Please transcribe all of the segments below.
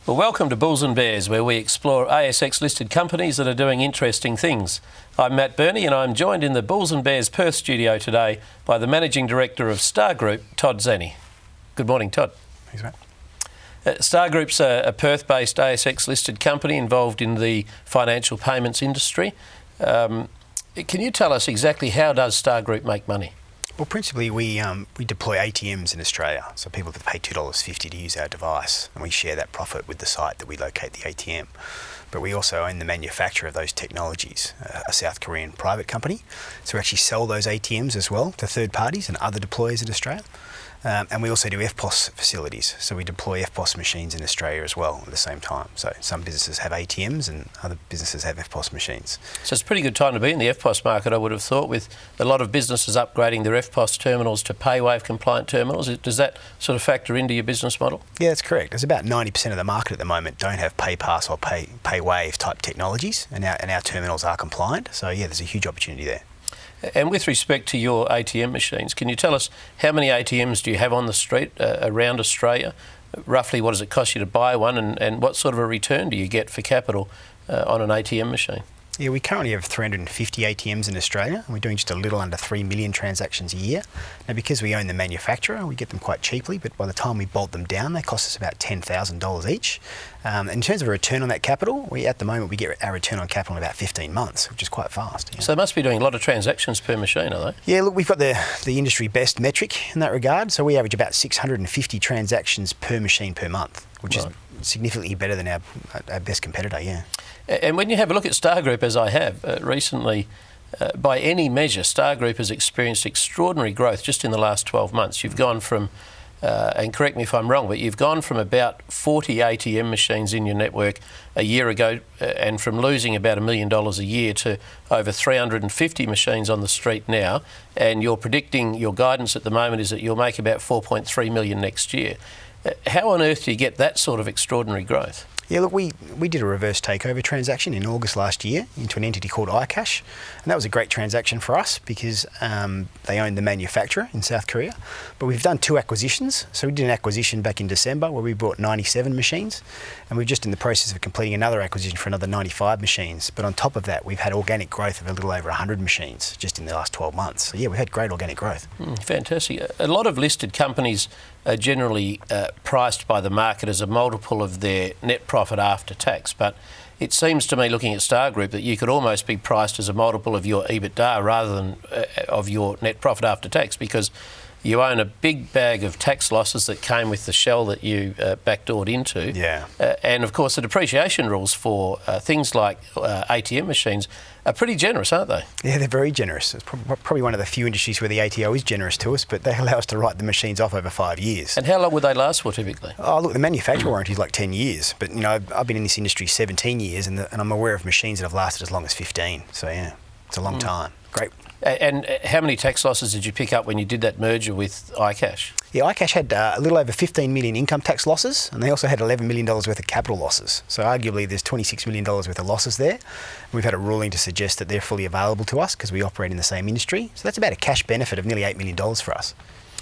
Well, welcome to Bulls and Bears, where we explore ASX-listed companies that are doing interesting things. I'm Matt Birney, and I'm joined in the Bulls and Bears Perth studio today by the Managing Director of Stargroup, Todd Zani. Good morning, Todd. Thanks, Matt. Stargroup's a Perth-based ASX-listed company involved in the financial payments industry. Can you tell us exactly how does Stargroup make money? Well, principally, we deploy ATMs in Australia, so people that pay $2.50 to use our device, and we share that profit with the site that we locate the ATM. But we also own the manufacturer of those technologies, a South Korean private company. So we actually sell those ATMs as well to third parties and other deployers in Australia. And we also do FPOS facilities, so we deploy FPOS machines in Australia as well at the same time. So some businesses have ATMs and other businesses have FPOS machines. So it's a pretty good time to be in the FPOS market, I would have thought, with a lot of businesses upgrading their FPOS terminals to PayWave compliant terminals. Does that sort of factor into your business model? Yeah, that's correct. There's about 90% of the market at the moment don't have PayPass or PayWave type technologies, and our terminals are compliant. So yeah, there's a huge opportunity there. And with respect to your ATM machines, can you tell us how many ATMs do you have on the street around Australia? Roughly what does it cost you to buy one, and what sort of a return do you get for capital on an ATM machine? Yeah, we currently have 350 ATMs in Australia, and we're doing just a little under 3 million transactions a year. Now, because we own the manufacturer, we get them quite cheaply, but by the time we bolt them down, they cost us about $10,000 each. In terms of a return on that capital, at the moment we get our return on capital in about 15 months, which is quite fast. Yeah. So they must be doing a lot of transactions per machine, are they? Yeah, look, we've got the industry best metric in that regard, so we average about 650 transactions per machine per month, which is significantly better than our best competitor, yeah. And when you have a look at Stargroup, as I have recently, by any measure, Stargroup has experienced extraordinary growth just in the last 12 months. You've gone from, and correct me if I'm wrong, but you've gone from about 40 ATM machines in your network a year ago, and from losing about $1 million a year to over 350 machines on the street now, and you're predicting, your guidance at the moment is that you'll make about 4.3 million next year. How on earth do you get that sort of extraordinary growth? Yeah, look, we did a reverse takeover transaction in August last year into an entity called iCash, and that was a great transaction for us because they owned the manufacturer in South Korea. But we've done 2 acquisitions. So we did an acquisition back in December where we bought 97 machines, and we're just in the process of completing another acquisition for another 95 machines. But on top of that, we've had organic growth of a little over 100 machines just in the last 12 months. So yeah, we've had great organic growth. Fantastic. A lot of listed companies are generally priced by the market as a multiple of their net profit after tax, but it seems to me, looking at Stargroup, that you could almost be priced as a multiple of your EBITDA rather than of your net profit after tax, because you own a big bag of tax losses that came with the shell that you backdoored into. Yeah. And of course the depreciation rules for things like ATM machines are pretty generous, aren't they? Yeah, they're very generous. It's probably one of the few industries where the ATO is generous to us, but they allow us to write the machines off over 5 years. And how long would they last for typically? Oh, look, the manufacturer warranty is like 10 years, but you know, I've been in this industry 17 years and I'm aware of machines that have lasted as long as 15. So yeah, it's a long time. Great. And how many tax losses did you pick up when you did that merger with iCash? Yeah, iCash had a little over 15 million income tax losses, and they also had $11 million worth of capital losses. So arguably there's $26 million worth of losses there. We've had a ruling to suggest that they're fully available to us because we operate in the same industry. So that's about a cash benefit of nearly $8 million for us.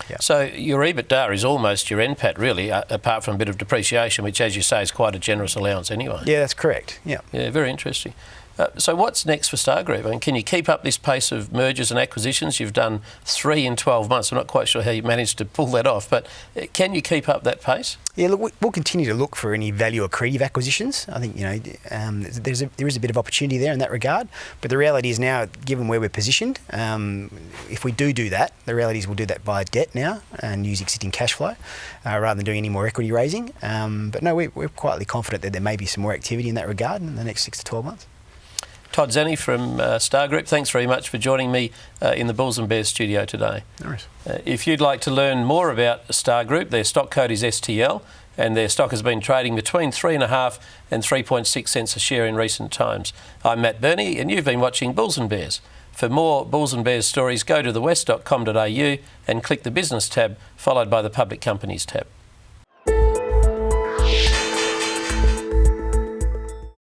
Yeah. So your EBITDA is almost your NPAT really, apart from a bit of depreciation, which as you say is quite a generous allowance anyway. Yeah, that's correct. Yeah. Yeah, very interesting. So what's next for Stargroup? I mean, can you keep up this pace of mergers and acquisitions? You've done 3 in 12 months. I'm not quite sure how you managed to pull that off, but can you keep up that pace? Yeah, look, we'll continue to look for any value accretive acquisitions. I think, you know, there is a bit of opportunity there in that regard, but the reality is now, given where we're positioned, if we do that, the reality is we'll do that via debt now and use existing cash flow rather than doing any more equity raising. But no, we're quietly confident that there may be some more activity in that regard in the next 6 to 12 months. Todd Zani from Stargroup, thanks very much for joining me in the Bulls and Bears studio today. No worries. If you'd like to learn more about Stargroup, their stock code is STL, and their stock has been trading between 3.5 and 3.6 cents a share in recent times. I'm Matt Birney, and you've been watching Bulls and Bears. For more Bulls and Bears stories, go to thewest.com.au and click the Business tab, followed by the Public Companies tab.